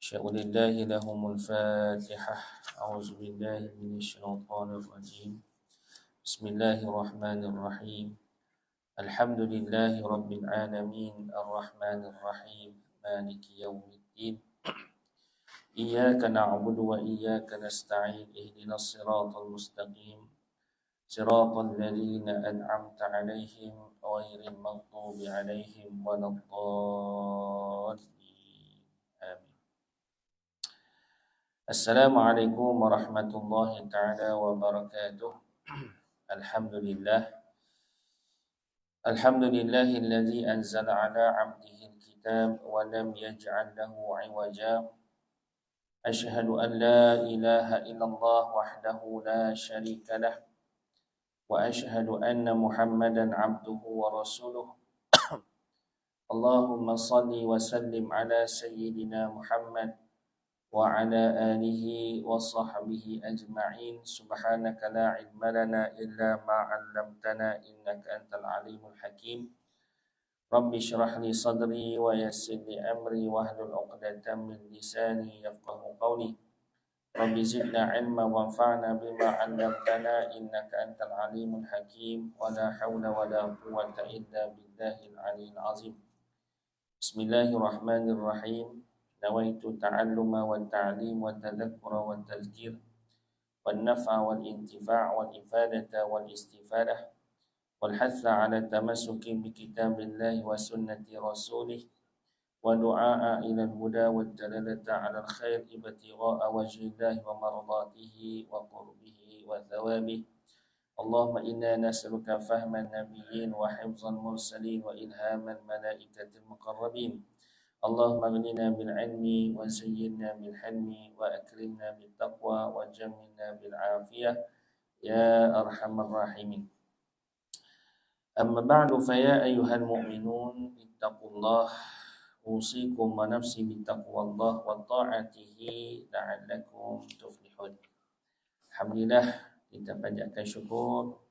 أشهد لله لهم الفاتحة. أعوذ بالله من الشيطان الرجيم. بسم الله الرحمن الرحيم. الحمد لله رب العالمين الرحمن الرحيم مالك يوم الدين. إياك نعبد وإياك نستعين اهدنا الصراط المستقيم صراط الذين أنعمت عليهم غير المغضوب عليهم ولا الضالين آمين. Assalamualaikum warahmatullahi ta'ala wabarakatuh. Alhamdulillahilladzi anzala ala 'abdihi al-kitab wa lam yaj'al lahu 'iwaja. Ashhadu an la ilaha illallah wahdahu la syarika lah wa ashhadu anna Muhammadan 'abduhu wa rasuluh. Allahumma salli wa sallim ala sayyidina Muhammad wa ala alihi wa sahbihi ajma'in. Subhanaka la ilma lana illa ma 'allamtana innaka antal alimul hakim. Rabbi shrah li sadri wa yassir li amri wahlul 'uqdatam min lisani yafqahu qawli. Rabbi zidna ilma wanfa'na bima 'allamtana innaka antal alimul hakim. Wa la hawla wa la quwwata illa billahil aliyyil azim. Bismillahirrahmanirrahim. Nawaitu ta'alluma wa ta'lim wa tadhakkura wa tazkir wal naf'a wal intifa' wal ifadata wal istifadah wal hatha ala tamassuki bi kitabillahi wa sunnati rasulih wa du'a'a ila al-huda wa dalalata ala al-khair ibtigha'a wajhillahi wa mardatihi wa qurbihi wa thawabih. Allahumma inna nas'aluka fahman nabiyyin wa hifzal mursalin wa ilhaman malaikatil muqarrabin. Allahumma aghnina bil ilmi wa zayyinna bil hilmi wa akrimna bil taqwa wa jammilna bil afiyah ya arhamar rahimin. Amma ba'du fa ya ayyuhal mu'minun ittaqullah usikum wa nafsi bi taqwallah wa ta'atihi la'allakum tuflihun. Alhamdulillah, kita panjatkan syukur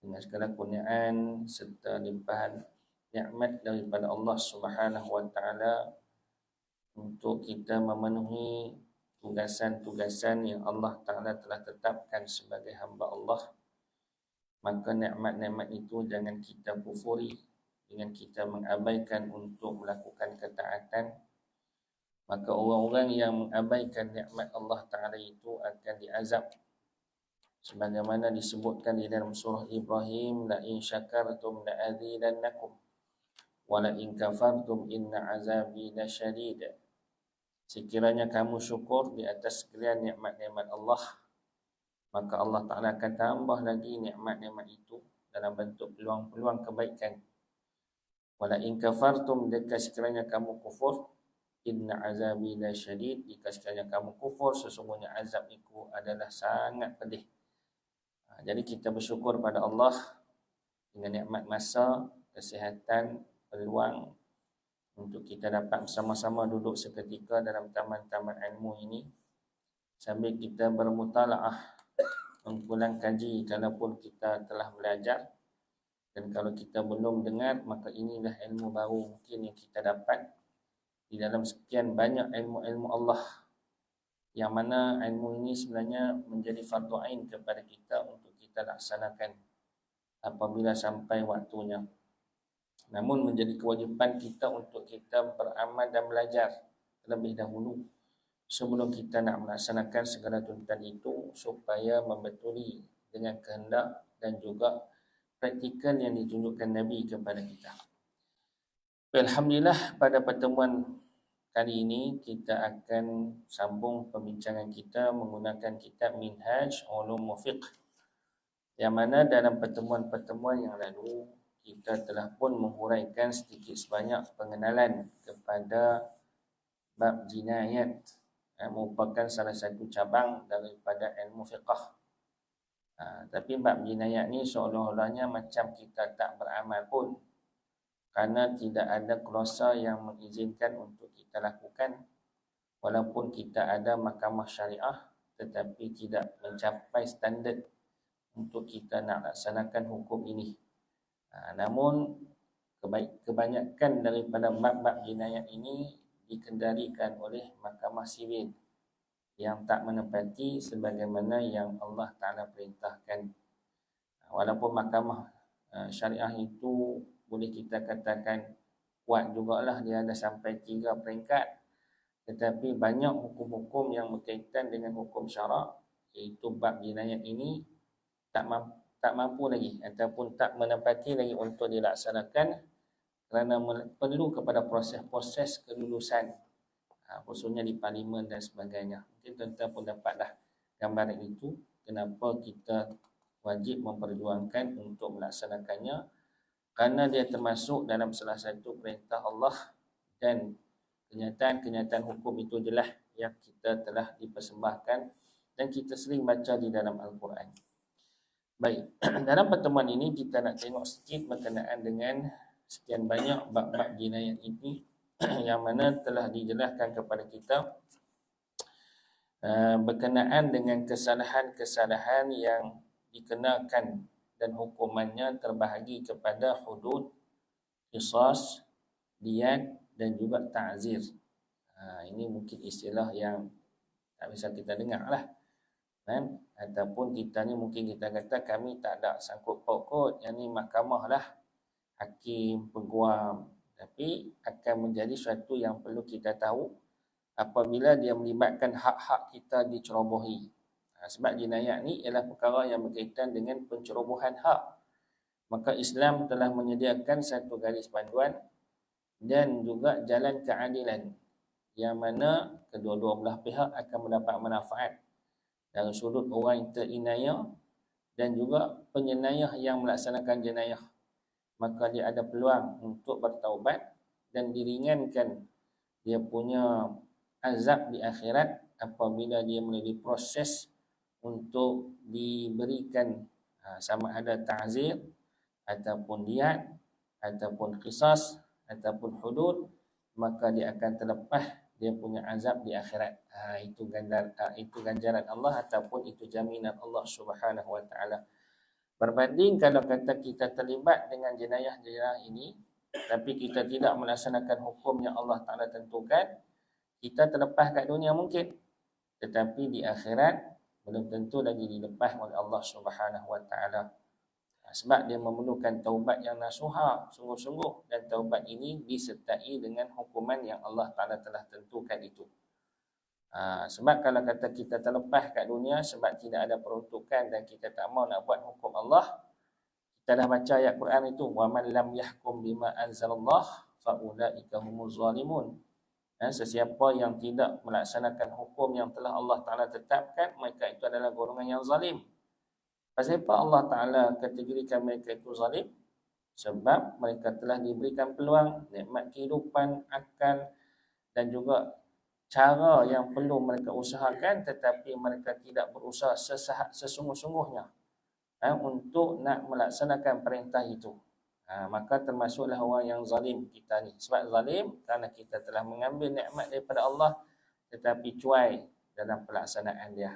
dengan segala kurniaan serta limpahan nikmat daripada Allah Subhanahu wa taala untuk kita memenuhi tugasan-tugasan yang Allah Taala telah tetapkan sebagai hamba Allah. Maka nikmat-nikmat itu jangan kita kufuri dengan kita mengabaikan untuk melakukan ketaatan. Maka orang-orang yang mengabaikan nikmat Allah Taala itu akan diazab. Sebagaimana disebutkan di dalam surah Ibrahim, la in syakartum la azidannakum wala in kafartum inna azabi lasyadid. Sekiranya kamu syukur di atas sekalian nikmat-nikmat Allah, maka Allah Ta'ala akan tambah lagi nikmat-nikmat itu dalam bentuk peluang-peluang kebaikan. Wala in kafartum, jika sekiranya kamu kufur, inna azabi lasyadid, jika sekiranya kamu kufur, sesungguhnya azab itu adalah sangat pedih. Jadi kita bersyukur pada Allah dengan nikmat masa, kesihatan, peluang untuk kita dapat bersama-sama duduk seketika dalam taman-taman ilmu ini sambil kita bermutalaah, mengulang kaji kalaupun kita telah belajar. Dan kalau kita belum dengar, maka inilah ilmu baru mungkin yang kita dapat di dalam sekian banyak ilmu-ilmu Allah, yang mana ilmu ini sebenarnya menjadi fardu ain kepada kita untuk kita laksanakan apabila sampai waktunya. Namun menjadi kewajipan kita untuk kita beramal dan belajar terlebih dahulu sebelum kita nak melaksanakan segala tuntutan itu, supaya membetuli dengan kehendak dan juga praktikal yang ditunjukkan Nabi kepada kita. Alhamdulillah, pada pertemuan kali ini kita akan sambung perbincangan kita menggunakan kitab Minhaj Ulum Fiqh, yang mana dalam pertemuan-pertemuan yang lalu kita telah pun menghuraikan sedikit sebanyak pengenalan kepada bab jinayat, yang merupakan salah satu cabang daripada ilmu fiqh. Tapi bab jinayat ni seolah-olahnya macam kita tak beramal pun, kerana tidak ada klausa yang mengizinkan untuk kita lakukan. Walaupun kita ada mahkamah syariah, tetapi tidak mencapai standard untuk kita nak laksanakan hukum ini. Namun kebanyakan daripada bab-bab jinayat ini dikendalikan oleh mahkamah sivil yang tak menepati sebagaimana yang Allah Ta'ala perintahkan. Walaupun mahkamah syariah itu boleh kita katakan kuat jugalah, dia ada sampai 3 peringkat, tetapi banyak hukum-hukum yang berkaitan dengan hukum syarak, iaitu bab jinayat ini tak mampu lagi ataupun tak menepati lagi untuk dilaksanakan kerana perlu kepada proses-proses kelulusan, khususnya di parlimen dan sebagainya. Mungkin tuan-tuan pun dapatlah gambaran itu, kenapa kita wajib memperjuangkan untuk melaksanakannya, kerana dia termasuk dalam salah satu perintah Allah dan kenyataan-kenyataan hukum itu jelas yang kita telah dipersembahkan dan kita sering baca di dalam Al-Quran. Baik, dalam pertemuan ini kita nak tengok sedikit berkenaan dengan sekian banyak bab-bab jinayat ini yang mana telah dijelaskan kepada kita berkenaan dengan kesalahan-kesalahan yang dikenakan dan hukumannya terbahagi kepada hudud, qisas, diyat dan juga ta'zir. Ini mungkin istilah yang tak bisa kita dengar lah, kan? Ataupun kita ni mungkin kita kata kami tak ada sangkut paut kot, yang ni mahkamah lah, hakim, peguam. Tapi akan menjadi sesuatu yang perlu kita tahu apabila dia melibatkan hak-hak kita dicerobohi. Sebab jinayat ni ialah perkara yang berkaitan dengan pencerobohan hak. Maka Islam telah menyediakan satu garis panduan dan juga jalan keadilan yang mana kedua-dua belah pihak akan mendapat manfaat dari sudut orang yang terinayah dan juga penyenayah yang melaksanakan jenayah. Maka dia ada peluang untuk bertaubat dan diringankan dia punya azab di akhirat apabila dia melalui proses untuk diberikan sama ada ta'zir ataupun diyat ataupun qisas ataupun hudud, maka dia akan terlepas dia punya azab di akhirat. Itu ganjaran Allah ataupun itu jaminan Allah Subhanahu Wa Taala. Berbanding kalau kata kita terlibat dengan jenayah-jenayah ini tapi kita tidak melaksanakan hukum yang Allah Ta'ala tentukan, kita terlepas kat dunia mungkin, tetapi di akhirat belum tentu lagi dilepas oleh Allah Subhanahu Wa Taala. Sebab dia memerlukan taubat yang nasuha, sungguh-sungguh, dan taubat ini disertai dengan hukuman yang Allah Ta'ala telah tentukan itu. Sebab kalau kata kita terlepas kat dunia sebab tidak ada peruntukan dan kita tak mau nak buat hukum Allah, kita dah baca ayat Quran itu, wa man lam yahkum bima anzalallah fa ulaika humuz zalimun. Sesiapa yang tidak melaksanakan hukum yang telah Allah Ta'ala tetapkan, mereka itu adalah golongan yang zalim. Pasal apa Allah Ta'ala kategorikan mereka itu zalim? Sebab mereka telah diberikan peluang, nikmat kehidupan, akal dan juga cara yang perlu mereka usahakan, tetapi mereka tidak berusaha sesungguh-sungguhnya untuk nak melaksanakan perintah itu. Maka termasuklah orang yang zalim kita ni. Sebab zalim kerana kita telah mengambil nikmat daripada Allah tetapi cuai dalam pelaksanaan dia.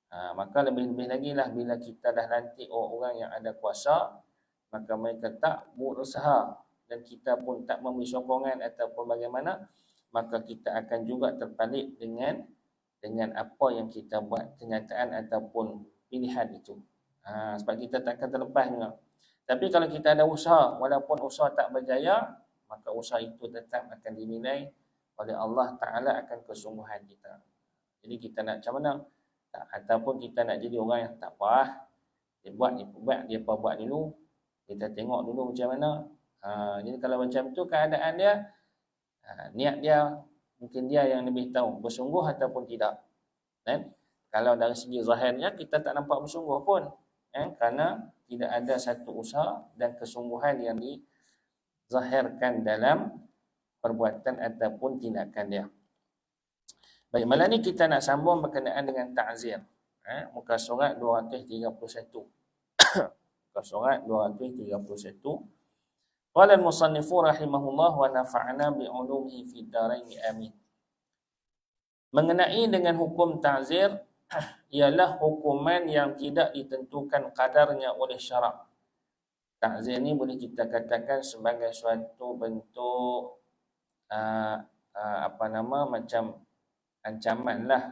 Maka lebih-lebih lagi lah bila kita dah lantik orang yang ada kuasa, maka mereka tak berusaha dan kita pun tak memberi sokongan ataupun bagaimana, maka kita akan juga terpalit dengan apa yang kita buat, kenyataan ataupun pilihan itu. Sebab kita tak akan terlepas juga. Tapi kalau kita ada usaha, walaupun usaha tak berjaya, maka usaha itu tetap akan dinilai oleh Allah Ta'ala akan kesungguhan kita. Jadi kita nak macam mana? Ataupun kita nak jadi orang yang tak apa, dia buat dulu, kita tengok dulu macam mana. Jadi kalau macam tu keadaan dia, niat dia, mungkin dia yang lebih tahu bersungguh ataupun tidak. Dan kalau dari segi zahirnya kita tak nampak bersungguh pun, kerana tidak ada satu usaha dan kesungguhan yang dizahirkan dalam perbuatan ataupun tindakan dia. Baik, malam ni kita nak sambung berkenaan dengan ta'zir. Muka surat 231. Muka surat 231. Qala al-musannifu rahimahullah wa nafa'na bi'ulumihi fid darain amin. Mengenai dengan hukum ta'zir ialah hukuman yang tidak ditentukan kadarnya oleh syarak. Ta'zir ni boleh kita katakan sebagai suatu bentuk macam ancaman lah,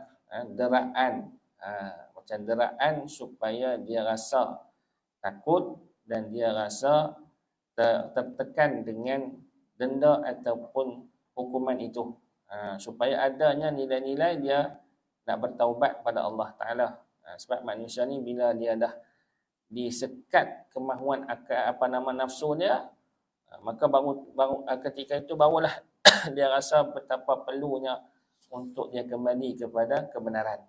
deraan, macam deraan supaya dia rasa takut dan dia rasa tertekan dengan denda ataupun hukuman itu, supaya adanya nilai-nilai dia nak bertaubat pada Allah Ta'ala. Sebab manusia ni bila dia dah disekat kemahuan nafsu dia, maka baru ketika itu barulah dia rasa betapa perlunya untuk dia kembali kepada kebenaran.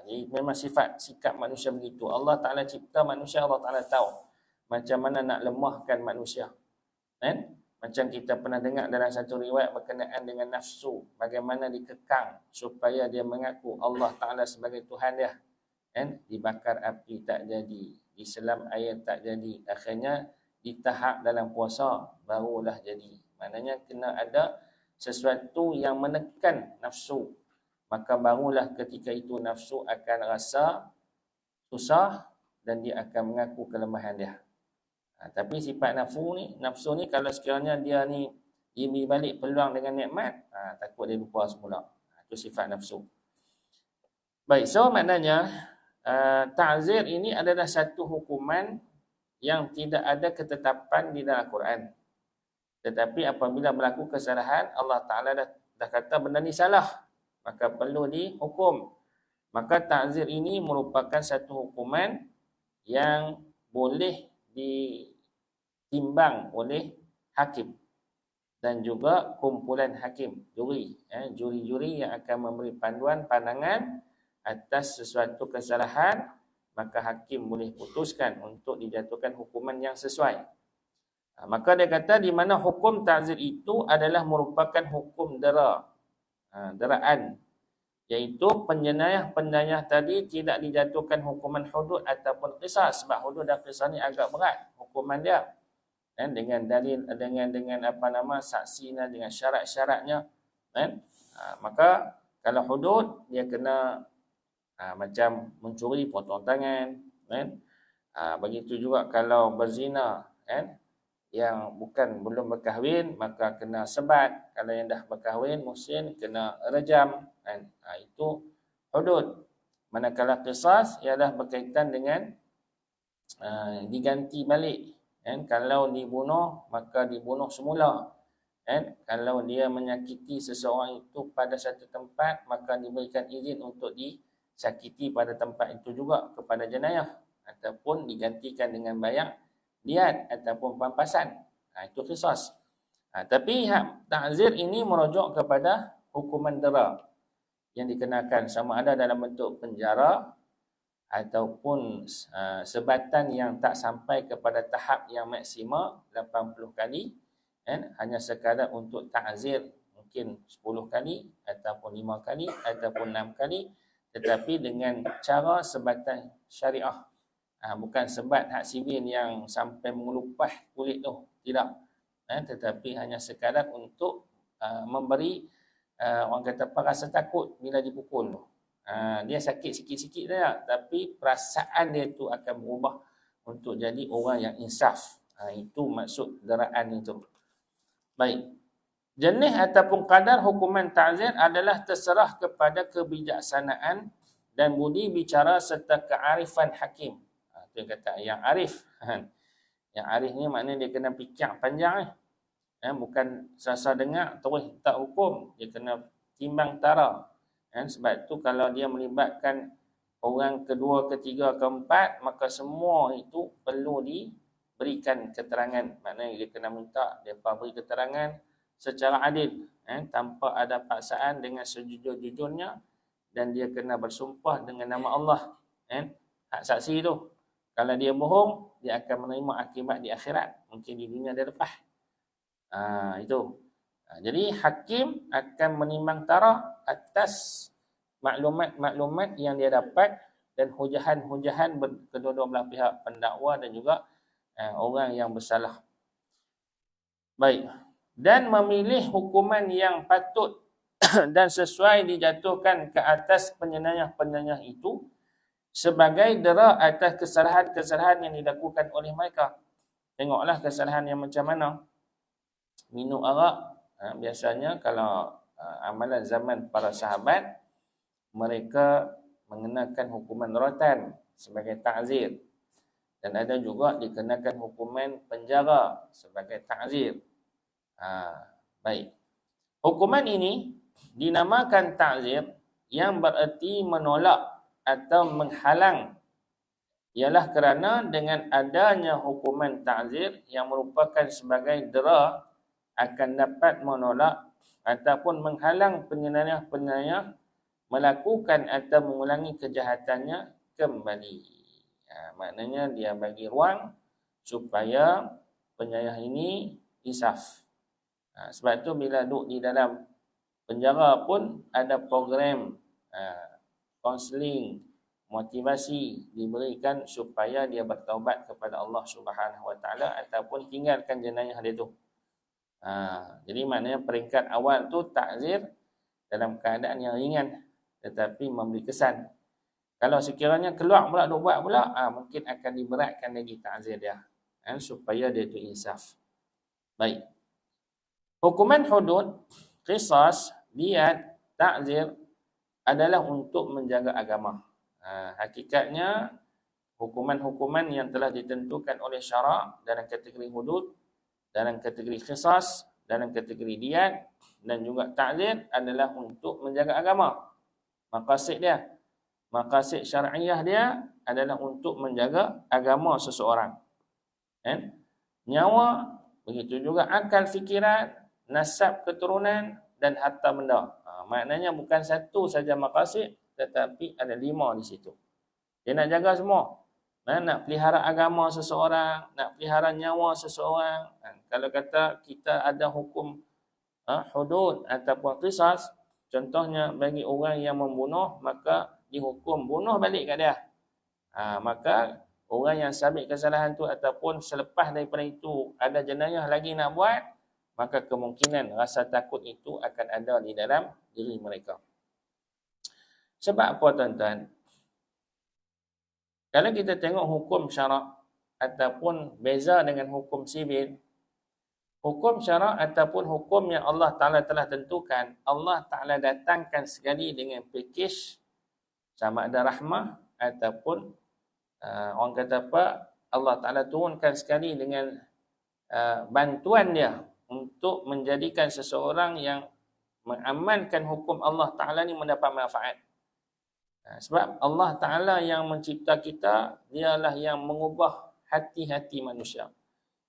Jadi memang sikap manusia begitu. Allah Ta'ala cipta manusia, Allah Ta'ala tahu macam mana nak lemahkan manusia. Kan? Macam kita pernah dengar dalam satu riwayat berkenaan dengan nafsu, bagaimana dikekang supaya dia mengaku Allah Ta'ala sebagai Tuhan dia. Kan? Dibakar api tak jadi, diselam air tak jadi, akhirnya ditahap dalam puasa barulah jadi. Maknanya kena ada sesuatu yang menekan nafsu, maka barulah ketika itu nafsu akan rasa susah dan dia akan mengaku kelemahan dia. Tapi sifat nafsu ni kalau sekiranya dia beri balik peluang dengan nikmat, takut dia lupa semula. Itu sifat nafsu. Baik, so maknanya ta'zir ini adalah satu hukuman yang tidak ada ketetapan di dalam Al-Quran. Tetapi apabila berlaku kesalahan, Allah Ta'ala dah kata benda ni salah, maka perlu dihukum. Maka ta'zir ini merupakan satu hukuman yang boleh ditimbang oleh hakim dan juga kumpulan hakim, juri-juri yang akan memberi pandangan atas sesuatu kesalahan, maka hakim boleh putuskan untuk dijatuhkan hukuman yang sesuai. Maka dia kata di mana hukum ta'zir itu adalah merupakan hukum deraan, iaitu penjenayah tadi tidak dijatuhkan hukuman hudud ataupun qisas, sebab hudud dan qisas ni agak berat hukuman dia, kan, dengan dalil, dengan saksinya, dengan syarat-syaratnya, kan. Maka kalau hudud dia kena macam mencuri, potong tangan, kan. Begitu juga kalau berzina, kan, yang belum berkahwin maka kena sebat, kalau yang dah berkahwin muhsin kena rejam, kan. Itu hudud. Manakala qisas ialah berkaitan dengan diganti balik, kan. Kalau dibunuh maka dibunuh semula, kan. Kalau dia menyakiti seseorang itu pada satu tempat, maka diberikan izin untuk disakiti pada tempat itu juga kepada jenayah, ataupun digantikan dengan bayar diat ataupun pampasan. Itu qisas. Tapi ta'zir ini merujuk kepada hukuman dera yang dikenakan, sama ada dalam bentuk penjara ataupun sebatan yang tak sampai kepada tahap yang maksima 80 kali, kan? Hanya sekadar untuk ta'zir mungkin 10 kali ataupun 5 kali ataupun 6 kali, tetapi dengan cara sebatan syariah. Bukan sebat hak sivil yang sampai mengelupah kulit tu, tidak. Tetapi hanya sekadar untuk memberi orang kata rasa takut bila dipukul tu. Dia sakit sikit-sikit saja, tapi perasaan dia tu akan berubah untuk jadi orang yang insaf. Itu maksud deraan itu. Baik. Jenis ataupun kadar hukuman ta'zir adalah terserah kepada kebijaksanaan dan budi bicara serta kearifan hakim. Dia kata yang arif. Yang arif ni maknanya dia kena fikir panjang. Bukan sasa dengar terus tak hukum. Dia kena timbang tara. Sebab tu kalau dia melibatkan orang kedua, ketiga, keempat, maka semua itu perlu diberikan keterangan. Maknanya dia kena minta mereka beri keterangan secara adil, tanpa ada paksaan, dengan sejujur-jujurnya, dan dia kena bersumpah dengan nama Allah. Hak saksi tu. Kalau dia bohong, dia akan menerima akibat di akhirat. Mungkin di dunia dia lepas. Itu. Jadi hakim akan menimbang taraf atas maklumat-maklumat yang dia dapat dan hujahan-hujahan kedua-dua belah pihak, pendakwa dan juga orang yang bersalah. Baik. Dan memilih hukuman yang patut dan sesuai dijatuhkan ke atas penjenayah-penjenayah itu sebagai dera atas kesalahan-kesalahan yang dilakukan oleh mereka. Tengoklah kesalahan yang macam mana. Minum arak, biasanya kalau amalan zaman para sahabat, mereka mengenakan hukuman rotan sebagai ta'zir, dan ada juga dikenakan hukuman penjara sebagai ta'zir. Baik. Hukuman ini dinamakan ta'zir yang bererti menolak atau menghalang, ialah kerana dengan adanya hukuman ta'zir yang merupakan sebagai dera akan dapat menolak ataupun menghalang penyayah melakukan atau mengulangi kejahatannya kembali. Maknanya dia bagi ruang supaya penyayah ini insaf. Sebab tu bila duduk di dalam penjara pun ada program kaunseling, motivasi diberikan supaya dia bertaubat kepada Allah Subhanahu Wa Taala ataupun tinggalkan jenayah dia tu. Jadi maknanya peringkat awal tu ta'zir dalam keadaan yang ringan tetapi memberi kesan. Kalau sekiranya keluar pula duk buat pula, mungkin akan diberatkan lagi ta'zir dia, supaya dia tu insaf. Baik. Hukuman hudud, qisas, diyat, ta'zir adalah untuk menjaga agama. Hakikatnya hukuman-hukuman yang telah ditentukan oleh syarak dalam kategori hudud, dalam kategori qisas, dalam kategori diyat dan juga ta'zir adalah untuk menjaga agama. Maqasid syar'iyah dia adalah untuk menjaga agama seseorang. Nyawa, begitu juga akal fikiran, nasab keturunan dan harta benda. Maknanya bukan satu saja maqasid, tetapi ada 5 di situ. Dia nak jaga semua. Nak pelihara agama seseorang, nak pelihara nyawa seseorang. Kalau kata kita ada hukum hudud ataupun qisas, contohnya bagi orang yang membunuh, maka dihukum bunuh balik kat dia. Maka orang yang sabit kesalahan tu ataupun selepas daripada itu ada jenayah lagi nak buat, maka kemungkinan rasa takut itu akan ada di dalam diri mereka. Sebab apa tuan-tuan? Kalau kita tengok hukum syarak ataupun beza dengan hukum sivil, hukum syarak ataupun hukum yang Allah Ta'ala telah tentukan, Allah Ta'ala datangkan sekali dengan pakej sama ada rahmah ataupun orang kata apa, Allah Ta'ala turunkan sekali dengan bantuan dia untuk menjadikan seseorang yang mengamankan hukum Allah Ta'ala ni mendapat manfaat. Sebab Allah Ta'ala yang mencipta kita, dialah yang mengubah hati-hati manusia.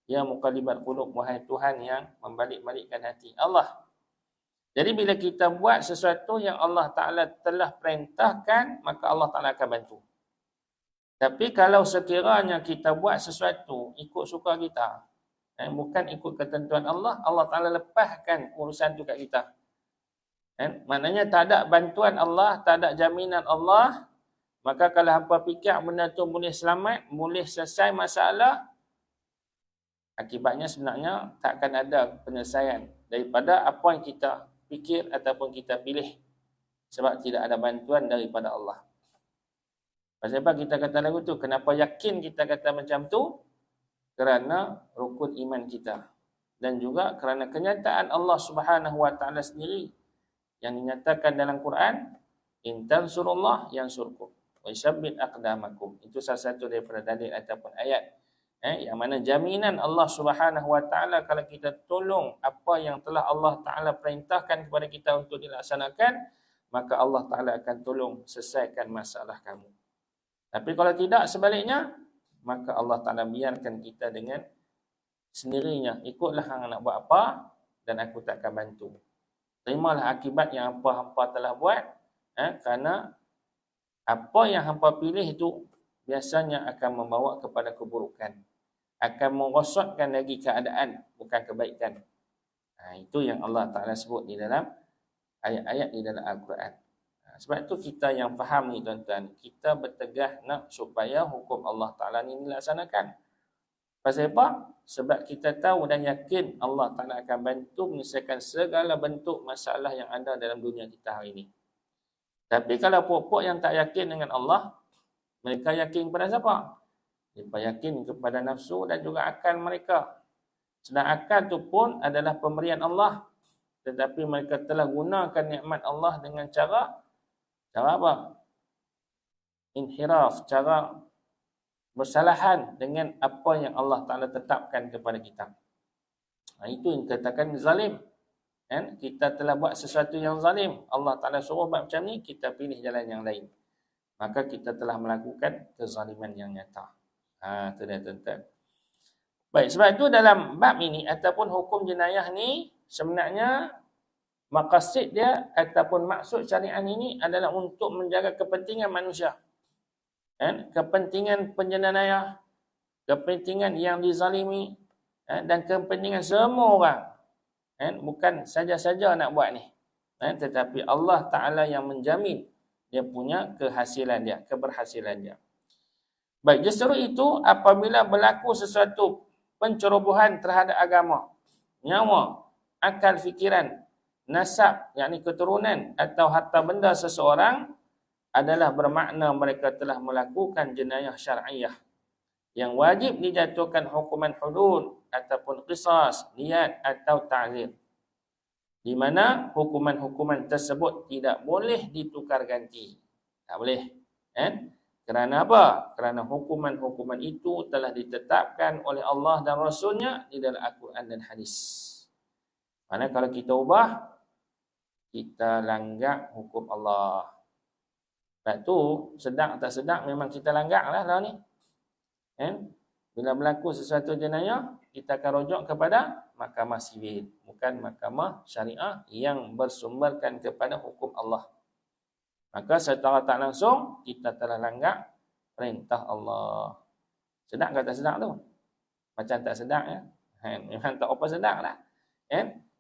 Ya muqallibat qulub, wahai Tuhan yang membalik-balikkan hati. Allah. Jadi bila kita buat sesuatu yang Allah Ta'ala telah perintahkan, maka Allah Ta'ala akan bantu. Tapi kalau sekiranya kita buat sesuatu ikut suka kita, bukan ikut ketentuan Allah, Allah Ta'ala lepaskan urusan tu kat kita. Maknanya tak ada bantuan Allah, tak ada jaminan Allah. Maka kalau hampa fikir benda tu boleh selamat, boleh selesai masalah, akibatnya sebenarnya tak akan ada penyelesaian daripada apa yang kita fikir ataupun kita pilih. Sebab tidak ada bantuan daripada Allah. Pasal apa kita kata lagu tu? Kenapa yakin kita kata macam tu? Kerana rukun iman kita. Dan juga kerana kenyataan Allah Subhanahu Wa Ta'ala sendiri yang dinyatakan dalam Quran, in tansurullah yansurkum wa yusabbit aqdamakum. Itu salah satu daripada dalil ataupun ayat yang mana jaminan Allah Subhanahu Wa Ta'ala kalau kita tolong apa yang telah Allah Ta'ala perintahkan kepada kita untuk dilaksanakan, maka Allah Ta'ala akan tolong selesaikan masalah kamu. Tapi kalau tidak sebaliknya, maka Allah Ta'ala biarkan kita dengan sendirinya. Ikutlah hang nak buat apa dan aku tak akan bantu. Terimalah akibat yang hampa-hampa telah buat, kerana apa yang hampa pilih itu biasanya akan membawa kepada keburukan. Akan merosotkan lagi keadaan, bukan kebaikan. Itu yang Allah Ta'ala sebut di dalam ayat-ayat di dalam Al-Quran. Sebab itu kita yang faham ni tuan-tuan, kita bertegah nak supaya hukum Allah Ta'ala ni dilaksanakan. Pasal apa? Sebab kita tahu dan yakin Allah Ta'ala akan bantu menyelesaikan segala bentuk masalah yang ada dalam dunia kita hari ini. Tapi kalau puak-puak yang tak yakin dengan Allah, mereka yakin kepada siapa? Mereka yakin kepada nafsu dan juga akal mereka. Sedang akal tu pun adalah pemberian Allah. tetapi mereka telah gunakan nikmat Allah dengan cara apa? Inhiraf, cara bersalahan dengan apa yang Allah Ta'ala tetapkan kepada kita. Itu yang dikatakan zalim. Kan? Kita telah buat sesuatu yang zalim. Allah Ta'ala suruh buat macam ni, kita pilih jalan yang lain. Maka kita telah melakukan kezaliman yang nyata. Itu dia tuan-tuan. Baik, sebab itu dalam bab ini ataupun hukum jenayah ni sebenarnya maqasid dia ataupun maksud syariat ini adalah untuk menjaga kepentingan manusia. Kan? Kepentingan penjenayah, kepentingan yang dizalimi, dan kepentingan semua orang. Bukan saja-saja nak buat ni. Tetapi Allah Ta'ala yang menjamin dia punya kehasilan dia, keberhasilan dia. Baik, justru itu apabila berlaku sesuatu pencerobohan terhadap agama, nyawa, akal fikiran, nasab, yakni keturunan atau harta benda seseorang, adalah bermakna mereka telah melakukan jenayah syar'iyah yang wajib dijatuhkan hukuman hudud ataupun qisas, niyat atau ta'zir, di mana hukuman-hukuman tersebut tidak boleh ditukar ganti. Tak boleh. Kerana apa? Kerana hukuman-hukuman itu telah ditetapkan oleh Allah dan Rasulnya di dalam Al-Quran dan Hadis. Mana kalau kita ubah, kita langgar hukum Allah. Sebab tu, sedang tak sedang memang kita langgar lah ni. Bila berlaku sesuatu jenayah, kita akan rujuk kepada mahkamah sivil, bukan mahkamah syariah yang bersumberkan kepada hukum Allah. Maka secara tak langsung, kita telah langgar perintah Allah. Sedap ke tak sedap tu? Macam tak sedap ya? Memang tak apa sedap lah.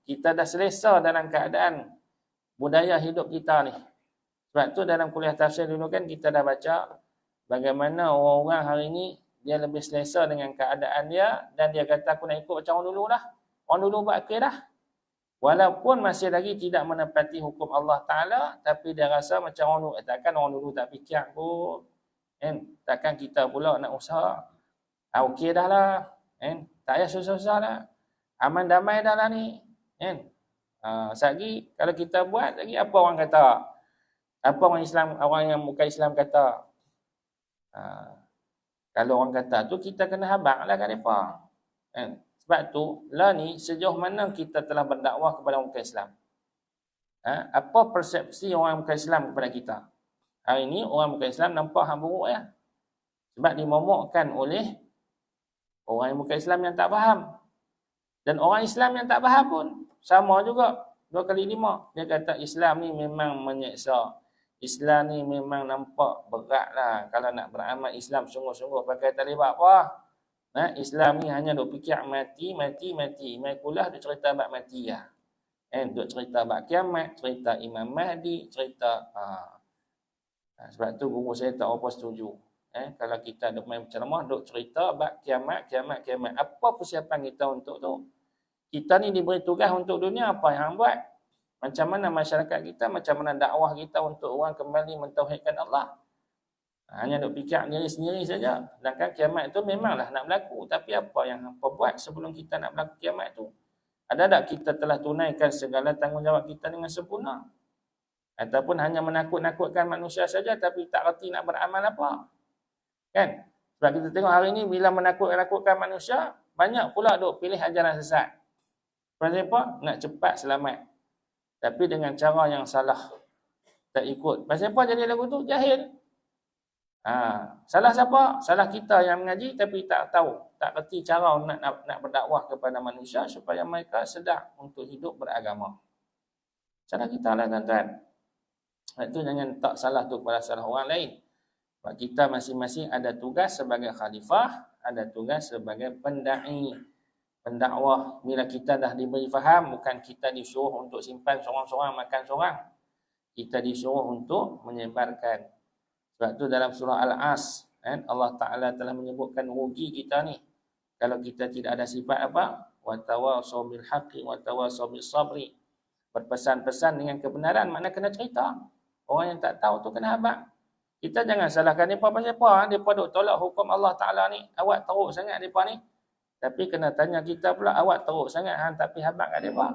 Kita dah selesa dalam keadaan budaya hidup kita ni. Sebab tu dalam kuliah tafsir dulu kan kita dah baca bagaimana orang-orang hari ni dia lebih selesa dengan keadaan dia dan dia kata aku nak ikut macam orang dulu dah. Orang dulu buat akhir dah. Walaupun masih lagi tidak menepati hukum Allah Ta'ala, tapi dia rasa macam orang dulu. Takkan orang dulu tak fikir kot. Takkan kita pula nak usaha. Okey dah lah. Tak payah susah-susah lah. Aman damai dah lah ni. Lagi, kalau kita buat lagi, apa orang kata? Apa orang Islam, orang yang bukan Islam kata? Kalau orang kata tu, kita kena habaq lah kat mereka. Sebab tu, lah ni, sejauh mana kita telah berdakwah kepada orang bukan Islam? Apa persepsi orang bukan Islam kepada kita? Hari ni, orang bukan Islam nampak hang buruk ya. Sebab dimomokkan oleh orang yang bukan Islam yang tak faham. Dan orang Islam yang tak faham pun, sama juga. 2 kali 5. Dia kata Islam ni memang menyeksa. Islam ni memang nampak berat lah. Kalau nak beramal Islam sungguh-sungguh pakai talibat apa? Islam ni hanya duk fikir mati. Mai kuliah duk cerita bab mati lah. Duk cerita bab kiamat, cerita Imam Mahdi, cerita... sebab tu guru saya tak apa setuju. Kalau kita duk main ceramah, duk cerita bab kiamat. Apa persiapan kita untuk tu? Kita ni diberi tugas untuk dunia, apa yang buat? Macam mana masyarakat kita, macam mana dakwah kita untuk orang kembali mentauhidkan Allah. Hanya duk fikir diri sendiri saja. Sedangkan kiamat itu memanglah nak berlaku. Tapi apa yang hampa buat sebelum kita nak berlaku kiamat itu? Ada tak kita telah tunaikan segala tanggungjawab kita dengan sempurna? Ataupun hanya menakut-nakutkan manusia saja tapi tak reti nak beramal apa? Kan? Sebab kita tengok hari ini bila menakut-nakutkan manusia, banyak pula duk pilih ajaran sesat. Pasal apa? Nak cepat selamat. Tapi dengan cara yang salah. Tak ikut. Pasal apa jadi lagu tu? Jahil. Salah siapa? Salah kita yang mengaji tapi tak tahu. Tak reti cara nak berdakwah kepada manusia supaya mereka sedar untuk hidup beragama. Salah kita lah tuan-tuan. Itu jangan tak salah tu kepada salah orang lain. Sebab kita masing-masing ada tugas sebagai khalifah, ada tugas sebagai pendai, pendakwah. Bila kita dah diberi faham, bukan kita disuruh untuk simpan seorang-seorang, makan seorang. Kita disuruh untuk menyebarkan. Sebab tu dalam surah Al-As, Allah Ta'ala telah menyebutkan rugi kita ni. Kalau kita tidak ada sifat apa? Watawasau bil haqqi watawasau bis sabri. Berpesan-pesan dengan kebenaran, makna kena cerita. Orang yang tak tahu tu kena habaq. Kita jangan salahkan mereka pasal-apa. Mereka duk tolak hukum Allah Ta'ala ni. Awak teruk sangat mereka ni. Tapi kena tanya kita pula, awak teruk sangat tapi habaq kat mereka.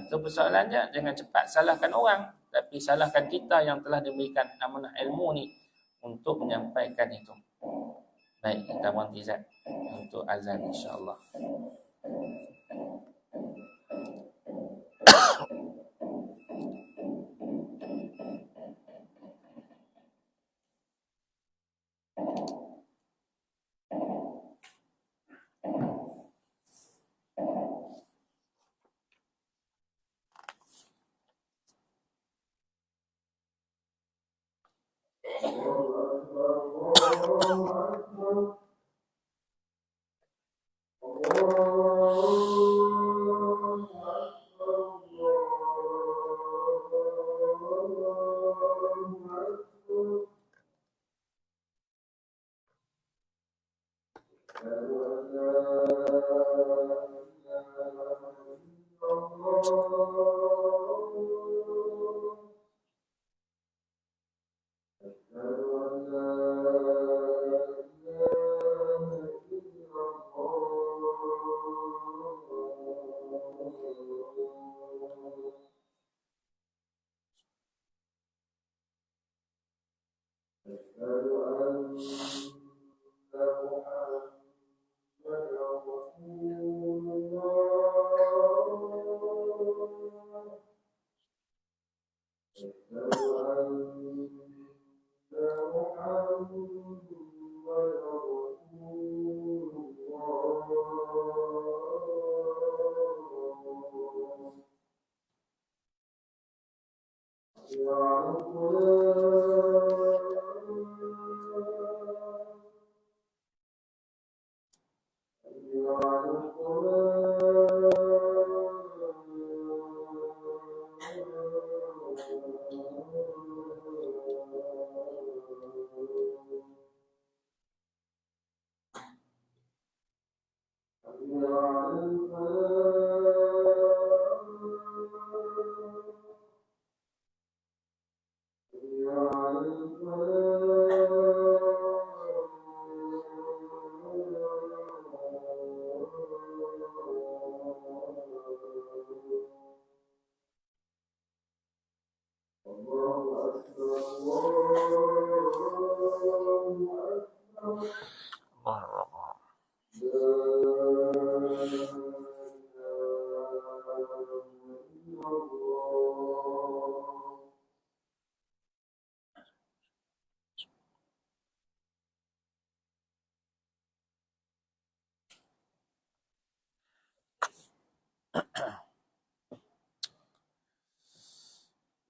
Itu persoalannya. Jangan cepat salahkan orang, tapi salahkan kita yang telah diberikan amanah ilmu ni untuk menyampaikan itu. Baik, kita berhenti Zat untuk azan insya-Allah.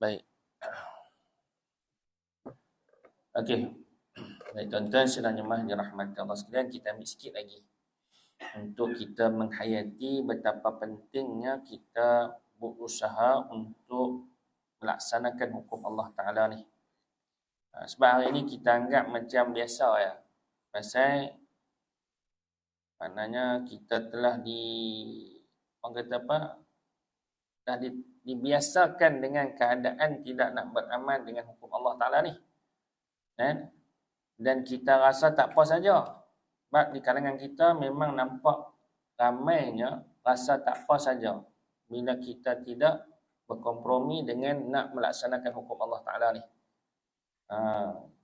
Baik. Okey. Baik, tuan-tuan sedang jemaah dirahmati Allah sekalian, kita ambil sikit lagi untuk kita menghayati betapa pentingnya kita berusaha untuk melaksanakan hukum Allah Ta'ala ni. Sebab hari ni kita anggap macam biasa ya. Pasal maknanya kita telah orang kata apa? Dah dibiasakan dengan keadaan tidak nak beramal dengan hukum Allah Ta'ala ni. Dan kita rasa tak apa saja. Sebab di kalangan kita memang nampak ramainya rasa tak apa saja bila kita tidak berkompromi dengan nak melaksanakan hukum Allah Ta'ala ni.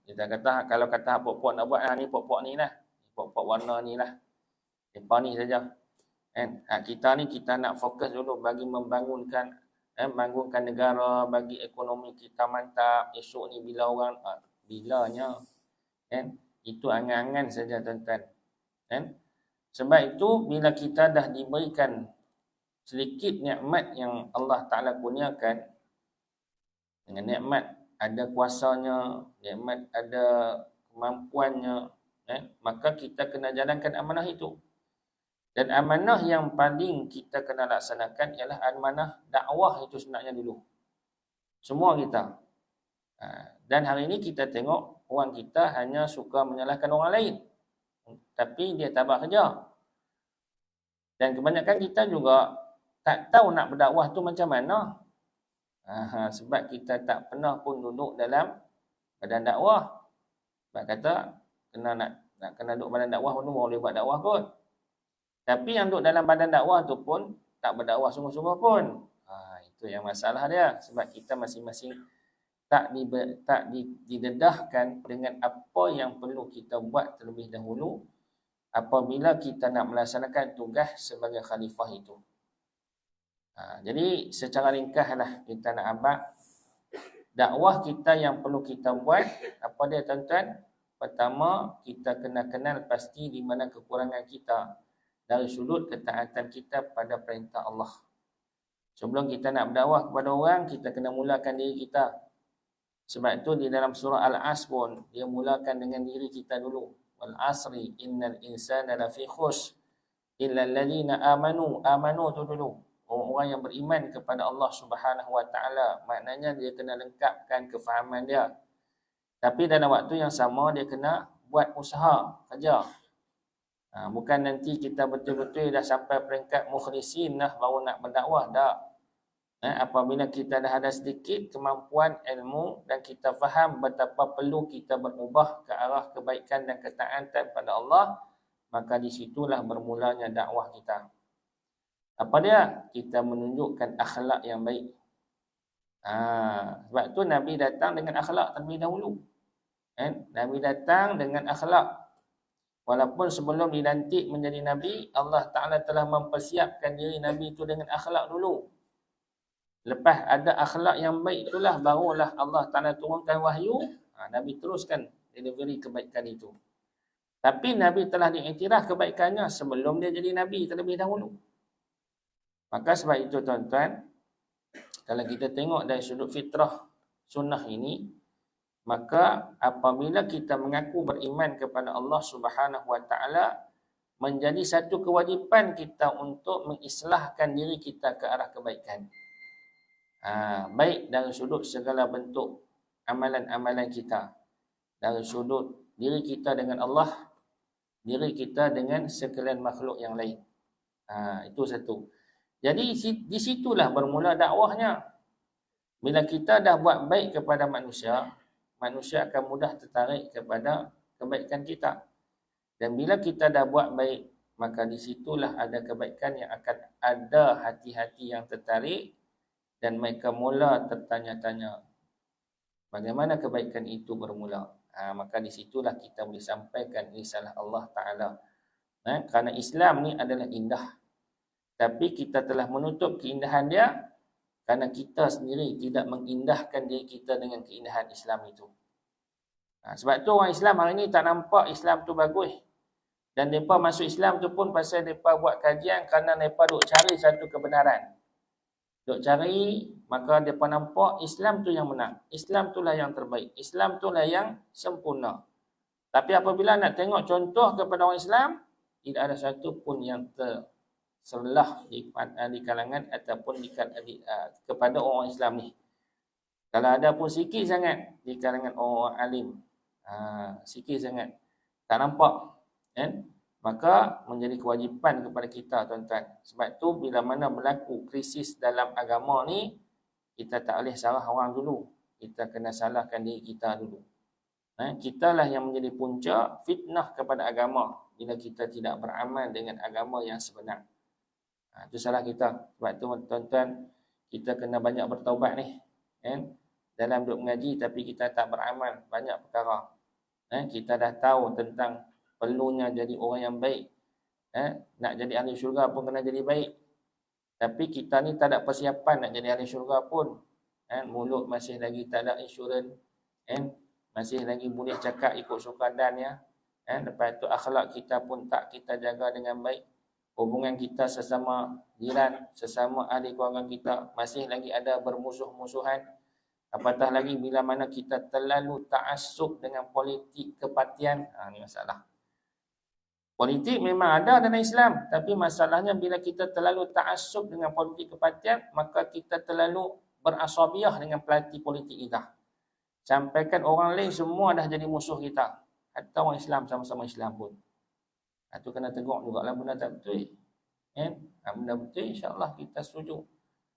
Kita kata, kalau kata pok-pok nak buat ni, pok-pok ni lah. Pok-pok warna ni lah. Depa ni saja. Kita ni kita nak fokus dulu bagi membangunkan negara, bagi ekonomi kita mantap. Esok ni bila orang bilanya itu angan-angan saja tuan-tuan. Sebab itu bila kita dah diberikan sedikit nikmat yang Allah Ta'ala kurniakan, dengan nikmat ada kuasanya, nikmat ada kemampuannya, maka kita kena jalankan amanah itu. Dan amanah yang paling kita kena laksanakan ialah amanah dakwah itu sebenarnya dulu. Semua kita. Dan hari ini kita tengok orang kita hanya suka menyalahkan orang lain. Tapi dia tak buat kerja. Dan kebanyakan kita juga tak tahu nak berdakwah tu macam mana. Sebab kita tak pernah pun duduk dalam badan dakwah. Sebab kata kena duduk badan dakwah pun boleh buat dakwah kot. Tapi yang duduk dalam badan dakwah tu pun tak berdakwah sungguh-sungguh pun. Itu yang masalah dia. Sebab kita masing-masing tak didedahkan dengan apa yang perlu kita buat terlebih dahulu apabila kita nak melaksanakan tugas sebagai khalifah itu. Jadi secara ringkaslah kita nak abad dakwah kita yang perlu kita buat apa dia tuan-tuan? Pertama, kita kena kenal pasti di mana kekurangan kita dari sudut ketaatan kita pada perintah Allah. Sebelum kita nak berdakwah kepada orang, kita kena mulakan diri kita. Sebab itu di dalam surah Al-Asr pun dia mulakan dengan diri kita dulu. Wal asri innal insana lafi khusr illa alladhina amanu. Amanu tu dulu. Orang-orang yang beriman kepada Allah Subhanahu Wa Taala, maknanya dia kena lengkapkan kefahaman dia. Tapi dalam waktu yang sama dia kena buat usaha kerja. Bukan nanti kita betul-betul dah sampai peringkat mukhlisin dah baru nak berdakwah, tak. Apabila kita dah ada sedikit kemampuan ilmu dan kita faham betapa perlu kita berubah ke arah kebaikan dan ketaatan pada Allah, maka di situlah bermulanya dakwah kita. Apa dia? Kita menunjukkan akhlak yang baik. Sebab tu Nabi datang dengan akhlak terlebih dahulu. Nabi datang dengan akhlak. Walaupun sebelum dilantik menjadi Nabi, Allah Ta'ala telah mempersiapkan diri Nabi itu dengan akhlak dulu. Lepas ada akhlak yang baik itulah, barulah Allah Ta'ala turunkan wahyu. Nabi teruskan delivery kebaikan itu. Tapi Nabi telah diiktiraf kebaikannya sebelum dia jadi Nabi terlebih dahulu. Maka sebab itu tuan-tuan, kalau kita tengok dari sudut fitrah sunnah ini, maka apabila kita mengaku beriman kepada Allah Subhanahu Wa Taala, menjadi satu kewajipan kita untuk mengislahkan diri kita ke arah kebaikan. Baik dari sudut segala bentuk amalan-amalan kita, dari sudut diri kita dengan Allah, diri kita dengan sekalian makhluk yang lain. Itu satu. Jadi di situlah bermula dakwahnya. Bila kita dah buat baik kepada manusia, manusia akan mudah tertarik kepada kebaikan kita. Dan bila kita dah buat baik, maka di situlah ada kebaikan yang akan ada hati-hati yang tertarik dan mereka mula tertanya-tanya bagaimana kebaikan itu bermula. Maka di situlah kita boleh sampaikan risalah Allah Ta'ala. Kerana Islam ni adalah indah. Tapi kita telah menutup keindahan dia kerana kita sendiri tidak mengindahkan diri kita dengan keindahan Islam itu. Sebab tu orang Islam hari ni tak nampak Islam tu bagus. Dan mereka masuk Islam tu pun pasal mereka buat kajian kerana mereka duk cari satu kebenaran. Duk cari, maka mereka nampak Islam tu yang benar. Islam tu lah yang terbaik. Islam tu lah yang sempurna. Tapi apabila nak tengok contoh kepada orang Islam, tidak ada satu pun yang terselah di kalangan ataupun kepada orang Islam ni. Kalau ada pun sikit sangat di kalangan orang alim. Sikit sangat. Tak nampak. Maka menjadi kewajipan kepada kita tuan-tuan. Sebab tu bila mana berlaku krisis dalam agama ni, kita tak boleh salah orang dulu. Kita kena salahkan diri kita dulu. Kita lah yang menjadi punca fitnah kepada agama bila kita tidak beramal dengan agama yang sebenar. Itu salah kita. Sebab tu tuan-tuan, kita kena banyak bertaubat ni. Dalam duduk mengaji tapi kita tak beramal banyak perkara. Kita dah tahu tentang perlunya jadi orang yang baik. Nak jadi ahli syurga pun kena jadi baik. Tapi kita ni tak ada persiapan nak jadi ahli syurga pun. Mulut masih lagi tak ada insurans. Masih lagi boleh cakap ikut sukadan ya. Lepas tu akhlak kita pun tak kita jaga dengan baik. Hubungan kita sesama jiran, sesama ahli keluarga kita masih lagi ada bermusuh-musuhan. Apatah lagi bila mana kita terlalu ta'assub dengan politik kepatian. Ini masalah. Politik memang ada dalam Islam, tapi masalahnya bila kita terlalu ta'assub dengan politik kepatian, maka kita terlalu berasabiah dengan pelatih politik kita. Sampaikan orang lain semua dah jadi musuh kita. Hatta orang Islam sama-sama Islam pun. Itu kena tengok jugalah benda tak betul. Benda betul insya-Allah kita setuju.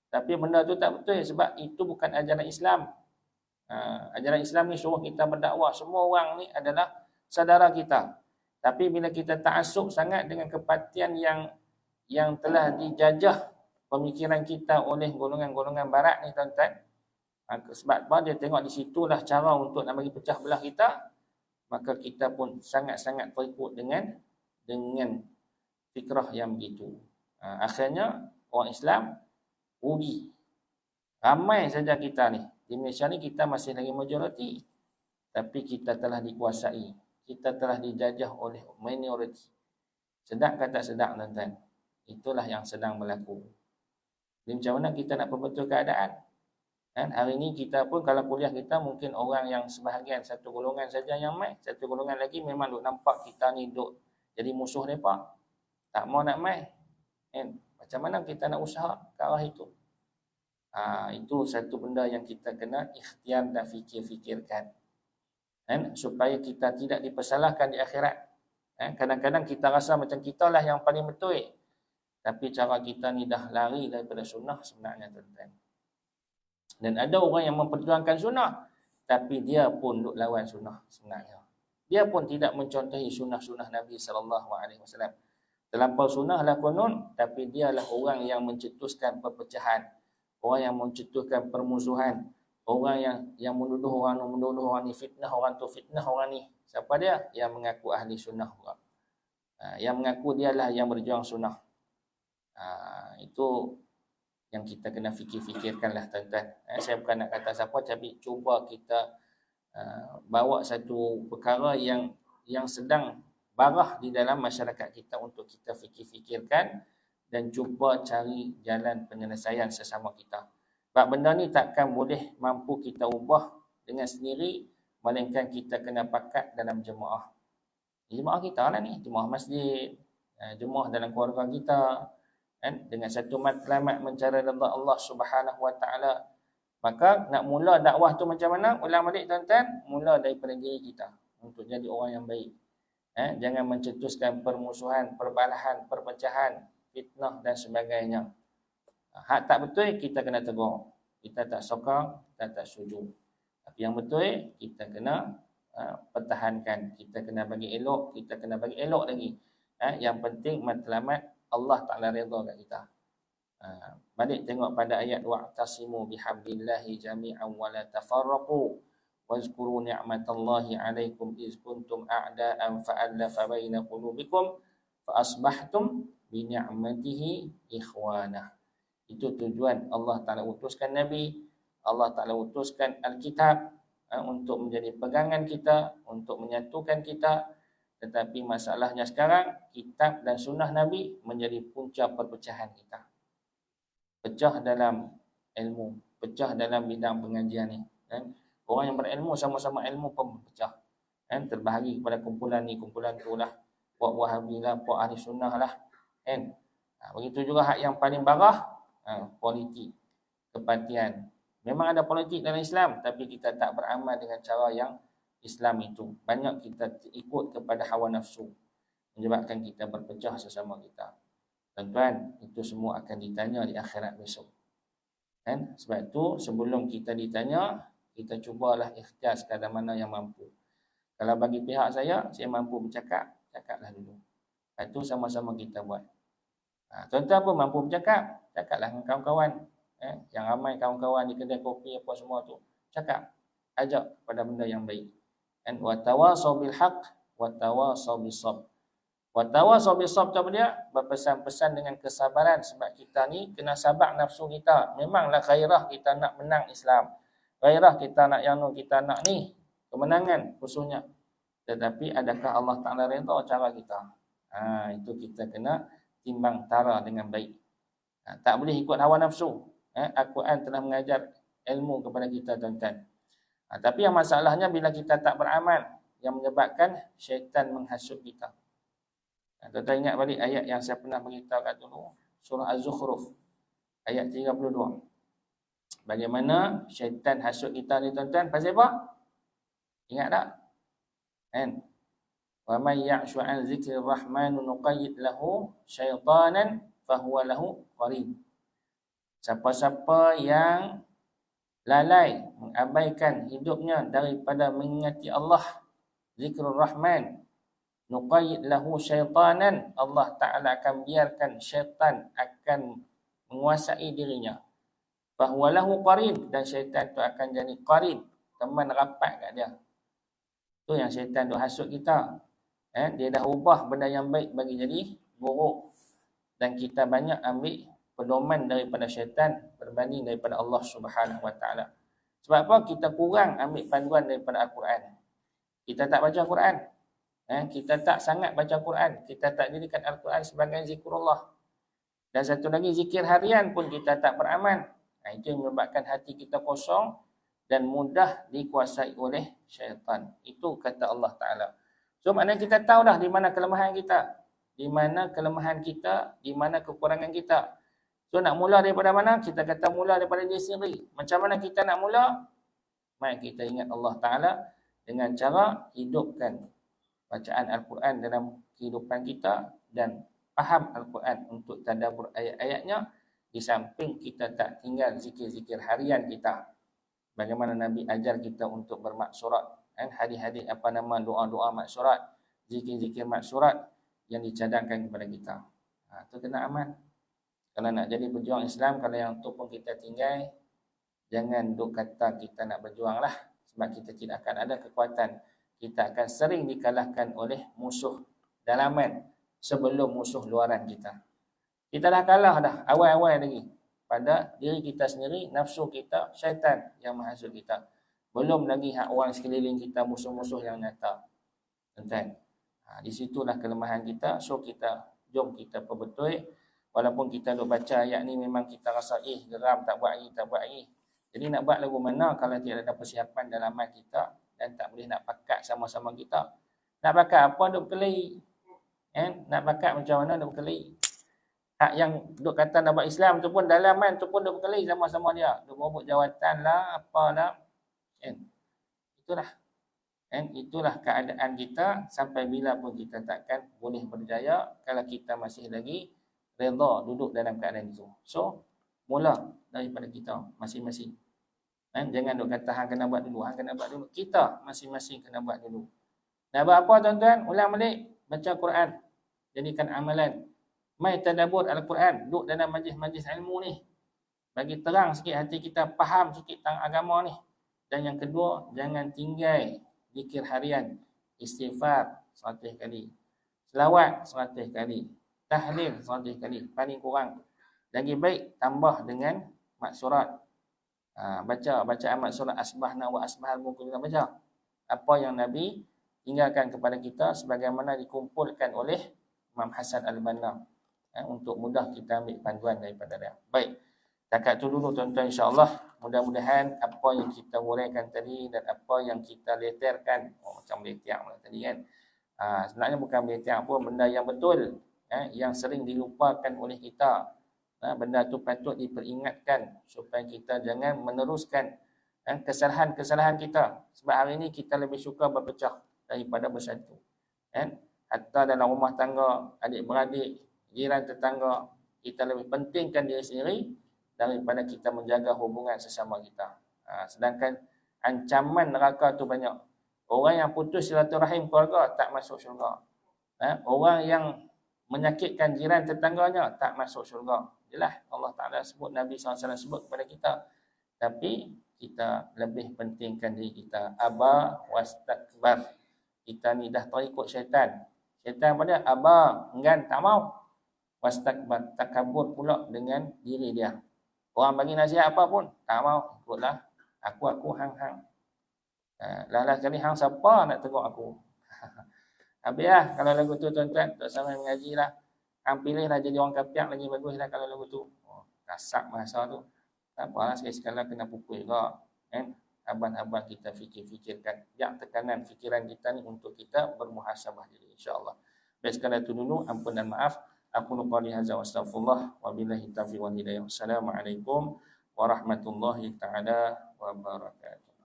Tapi benda tu tak betul sebab itu bukan ajaran Islam. Ajaran Islam ni suruh kita berdakwah. Semua orang ni adalah saudara kita. Tapi bila kita ta'assub sangat dengan kepatian yang telah dijajah pemikiran kita oleh golongan-golongan barat ni tuan-tuan. Sebab apa? Dia tengok di situlah cara untuk nak bagi pecah belah kita, maka kita pun sangat-sangat terikut dengan fikrah yang begitu. Akhirnya orang Islam rugi. Ramai saja kita ni. Di Malaysia ni kita masih lagi majoriti, tapi kita telah dikuasai. Kita telah dijajah oleh minoriti. Sedap ke tak sedap tuan-tuan? Itulah yang sedang berlaku. Jadi macam mana kita nak perbetul keadaan? Kan? Hari ini kita pun kalau kuliah kita mungkin orang yang sebahagian satu golongan saja yang mai, satu golongan lagi memang duk nampak kita ni duk jadi musuh mereka. Tak mau nak mai. Kan? Macam mana kita nak usaha ke arah itu? Itu satu benda yang kita kena ikhtiar dan fikir-fikirkan. Kan? Supaya kita tidak dipersalahkan di akhirat. Kadang-kadang kita rasa macam kita lah yang paling betul. Tapi cara kita ni dah lari daripada sunnah sebenarnya tuan-tuan. Dan ada orang yang memperjuangkan sunnah, tapi dia pun duk lawan sunnah sebenarnya. Dia pun tidak mencontohi sunnah-sunnah Nabi SAW. Terlampau sunnah lah konon, tapi dialah orang yang mencetuskan perpecahan. Orang yang mencetuskan permusuhan. Orang yang menuduh orang ni fitnah, orang tu fitnah orang ni. Siapa dia? Yang mengaku ahli sunnah orang. Yang mengaku dialah yang berjuang sunnah. Itu yang kita kena fikir-fikirkanlah tuan-tuan. Saya bukan nak kata siapa, tapi cuba kita bawa satu perkara yang sedang barah di dalam masyarakat kita untuk kita fikir-fikirkan dan cuba cari jalan penyelesaian sesama kita. Sebab benda ni takkan boleh mampu kita ubah dengan sendiri, melainkan kita kena pakat dalam jemaah. Jemaah kita lah ni, jemaah masjid, jemaah dalam keluarga kita, kan? Dengan satu matlamat mencari redha Allah Subhanahu Wa Taala. Maka nak mula dakwah tu macam mana? Ulang balik tuan-tuan, mula daripada diri kita untuk jadi orang yang baik. Jangan mencetuskan permusuhan, perbalahan, perpecahan, fitnah dan sebagainya. Hak tak betul kita kena tegur. Kita tak sokong, kita tak setuju. Tapi yang betul kita kena pertahankan. Kita kena bagi elok, kita kena bagi elok lagi. Yang penting matlamat Allah Ta'ala redha kat kita. Balik tengok pada ayat wa'tasimu bihablillahi jami'an wa la tafarraqu wazkuru ni'matallahi 'alaikum iz kuntum a'da'an fa'alafa baina qulubikum fa asbahtum bi ni'matihi ikhwana. Itu tujuan Allah Ta'ala utuskan Nabi, Allah Ta'ala utuskan Alkitab untuk menjadi pegangan kita, untuk menyatukan kita. Tetapi masalahnya sekarang, kitab dan sunnah Nabi menjadi punca perpecahan kita. Pecah dalam ilmu, pecah dalam bidang pengajian ni. Kan? Orang yang berilmu sama-sama ilmu pun berpecah. Kan? Terbahagi kepada kumpulan ni, kumpulan tu lah. Puak Wahabi lah, puak Ahli Sunnah lah. Kan? Begitu juga hak yang paling barah, politik, kepatian. Memang ada politik dalam Islam, tapi kita tak beramal dengan cara yang Islam itu. Banyak kita ikut kepada hawa nafsu, menyebabkan kita berpecah sesama kita. Tuan-tuan, itu semua akan ditanya di akhirat besok. Kan? Sebab itu sebelum kita ditanya, kita cubalah ikhtiar sekadar mana yang mampu. Kalau bagi pihak saya mampu bercakap, cakaplah dulu. Itu sama-sama kita buat. Tuan-tuan pun mampu bercakap, cakaplah dengan kawan-kawan. Yang ramai kawan-kawan di kedai kopi apa semua tu, cakap, ajak pada benda yang baik. And watawasaw bil haqq watawasaw bis sabr. Watawasaw bis sabr tu dia berpesan-pesan dengan kesabaran, sebab kita ni kena sabar nafsu kita. Memanglah gairah kita nak menang Islam. Gairah kita nak kita nak ni kemenangan khususnya. Tetapi adakah Allah Taala redha cara kita? Itu kita kena timbang tara dengan baik. Tak boleh ikut hawa nafsu. Al-Quran telah mengajar ilmu kepada kita tuan-tuan. Tapi yang masalahnya bila kita tak beramal, yang menyebabkan syaitan menghasut kita. Tuan-tuan ingat balik ayat yang saya pernah beritahu kat dulu, surah Az-Zukhruf ayat 32. Bagaimana syaitan hasut kita ni tuan-tuan, pasal apa? Ingat tak? Kan? Wa may ya'shu 'an dzikrir rahman nuqayyid lahu syaitanan fahuwa lahu qarin. Siapa-siapa yang lalai, mengabaikan hidupnya daripada mengingati Allah, zikrul rahman, nuqayyid lahu syaitanan, Allah Ta'ala akan biarkan syaitan akan menguasai dirinya. Fahuwa lahu qarin, dan syaitan tu akan jadi qarin, teman rapat kat dia. Tu yang syaitan tu hasut kita. Dia dah ubah benda yang baik bagi jadi buruk. Dan kita banyak ambil pedoman daripada syaitan berbanding daripada Allah Subhanahu Wa Taala. Sebab apa? Kita kurang ambil panduan daripada Al-Quran. Kita tak baca Quran. Kita tak sangat baca Quran. Kita tak jadikan Al-Quran sebagai zikrullah. Dan satu lagi, zikir harian pun kita tak beramal. Itu yang menyebabkan hati kita kosong dan mudah dikuasai oleh syaitan. Itu kata Allah Ta'ala. So maknanya kita tahu dah di mana kelemahan kita. Di mana kelemahan kita, di mana kekurangan kita. So nak mula daripada mana? Kita kata mula daripada diri sendiri. Macam mana kita nak mula? Mari kita ingat Allah Ta'ala dengan cara hidupkan bacaan Al-Quran dalam kehidupan kita dan faham Al-Quran untuk tadabbur ayat-ayatnya, di samping kita tak tinggal zikir-zikir harian kita. Bagaimana Nabi ajar kita untuk bermaksurat, hadis-hadis doa-doa maksurat, zikir-zikir maksurat yang dicadangkan kepada kita. Itu kena aman. Kalau nak jadi pejuang Islam, kalau yang tu pun kita tinggal, jangan duk kata kita nak berjuang lah. Sebab kita tidak akan ada kekuatan. Kita akan sering dikalahkan oleh musuh dalaman sebelum musuh luaran kita. Kita dah kalah dah awal-awal lagi. Pada diri kita sendiri, nafsu kita, syaitan yang menghasut kita. Belum lagi hak orang sekeliling kita, musuh-musuh yang nyata. Tuan-tuan, di situlah kelemahan kita. So jom kita perbetul. Walaupun kita duk baca ayat ni memang kita rasa geram, tak buat lagi. Jadi nak buat lagu mana kalau tidak ada persiapan dalam mat kita dan tak boleh nak pakat sama-sama kita. Nak pakat apa duk berkelahi? Nak pakat macam mana duk berkelahi? Hak yang duk kata nak buat Islam tu pun dalaman tu pun duk berkelahi sama-sama dia. Duk berebut jawatan lah, apalah. Itulah keadaan kita sampai bila pun kita takkan boleh berjaya kalau kita masih lagi redha duduk dalam keadaan itu. So, mula daripada kita masing-masing. Jangan duk kata hang kena buat dulu, Kita masing-masing kena buat dulu. Nak buat apa tuan-tuan? Ulang balik, baca Quran. Jadikan amalan. Mai tadabbur Al-Quran, duduk dalam majlis-majlis ilmu ni. Bagi terang sikit hati kita, faham sikit tentang agama ni. Dan yang kedua, jangan tinggal zikir harian, istighfar 100 kali. Selawat 100 kali. Tahlil 100 kali, paling kurang. Lagi baik tambah dengan maksurat. Baca maksurat asbahna wa asbahal mungkin kita baca. Apa yang Nabi tinggalkan kepada kita sebagaimana dikumpulkan oleh Imam Hasan Al-Banna. Untuk mudah kita ambil panduan daripada dia. Baik, takat tu dulu tuan-tuan, insyaAllah. Mudah-mudahan apa yang kita huraikan tadi dan apa yang kita leterkan, macam letiak tadi kan, sebenarnya bukan letiak pun, benda yang betul, yang sering dilupakan oleh kita. Benda tu patut diperingatkan supaya kita jangan meneruskan kesalahan-kesalahan kita. Sebab hari ini kita lebih suka berpecah daripada bersatu. Hatta dalam rumah tangga, adik-beradik, jiran tetangga, kita lebih pentingkan diri sendiri daripada kita menjaga hubungan sesama kita. Sedangkan ancaman neraka tu banyak. Orang yang putus silaturahim keluarga tak masuk syurga. Orang yang menyakitkan jiran tetangganya tak masuk syurga. Jelas Allah Ta'ala sebut, Nabi SAW sebut kepada kita. Tapi kita lebih pentingkan diri kita. Aba wastakbar. Kita ni dah terikut syaitan. Syaitan pada aba, enggan, tak mau. Wastakbar, takabur pula dengan diri dia. Orang bagi nasihat apa pun, tak mau. Ikutlah. Aku, hang. Lah sekali hang siapa nak tegur aku. Habislah kalau lagu tu tuan-tuan, tak sama mengaji lah. Hang pilihlah jadi orang kapiak lagi bagus lah kalau lagu tu. Kasak bahasa tu. Tak apalah, sekali-sekala kena pukul juga. Abang-abang kita fikirkan. Yang tekanan fikiran kita ni untuk kita bermuhasabah diri, insyaAllah. Baik, sekadar itu dulu. Ampun dan maaf. Aku qali hadza wa astaghfirullah wa billahi taufiq wal hidayah. Assalamualaikum warahmatullahi taala wabarakatuh.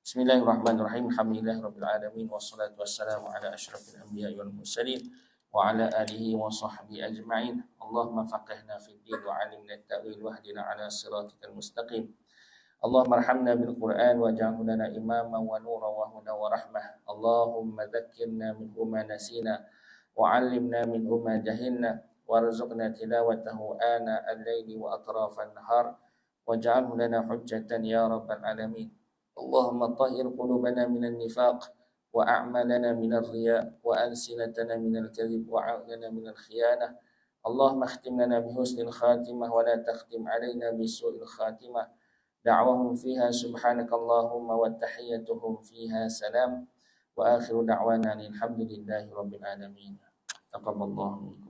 Bismillahirrahmanirrahim. Alhamdulillahirabbil alamin wassalatu wassalamu ala asyrafil anbiya'i wal mursalin wa ala alihi wa sahbihi ajma'in. Allahumma faqihna fid din wa 'allimna at-ta'wil wahdina 'ala siratikal mustaqim. Allahumma arhamna bil Qur'an waj'alhu lana imaman wa nuran wa hudan wa rahmah. Allahumma dhakkirna minhu ma nasina وعلمنا منه ما جهلنا وارزقنا تلاوته آناء الليل وأطراف النهار واجعله لنا حجة يا رب العالمين. اللهم طهر قلوبنا من النفاق وأعمالنا من الرياء وألسنتنا من الكذب وعقلنا من الخيانة. اللهم اختم لنا بحسن الخاتمة ولا تختم علينا بسوء الخاتمة. دعوهم فيها سبحانك اللهم وتحيتهم فيها سلام وآخر دعوانا الحمد لله رب العالمين. تقبل الله منكم.